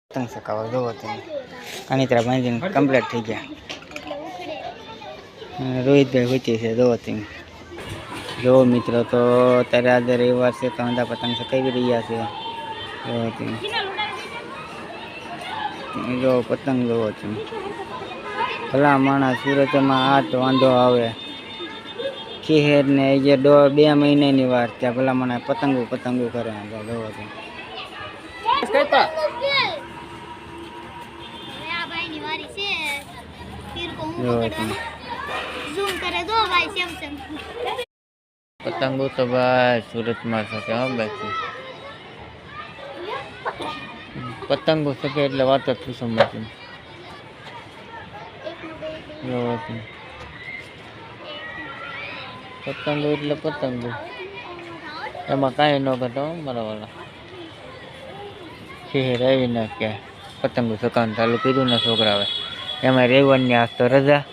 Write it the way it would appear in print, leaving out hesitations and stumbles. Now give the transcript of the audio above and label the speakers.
Speaker 1: પતંગ ચકાવો જોવો તમે કાનિત્રા બાંધીને કમ્પ્લીટ થઈ ગયા. રોહિતભાઈ વચ્ચે છે જોવો તમે. જોવો મિત્રો તો અત્યારે આજે રવિવાર છે તો અંધા પતંગ ચકાવી રહ્યા છે. જોવો તમે જો પતંગ જોવો તમે. ભલા માણસ સુરતમાં આ તો વાંધો આવે ખીહેર ને જે 2 મહિનાની વાર ત્યાં ભલા માણસ પતંગો કરે. જોવો તમે પતંગો તો ભાઈ સુરતમાં શકે. હા ભાઈ પતંગો શકે એટલે વાત જ શું સમજતી. પતંગો એટલે પતંગો એમાં કાંઈ ન ઘટો મારા વાળા. શહેર આવી નાખ્યા પતંગો સકાન ચાલુ કર્યું ને છોકરાવે. એમાં રવિવારની આજ તો રજા.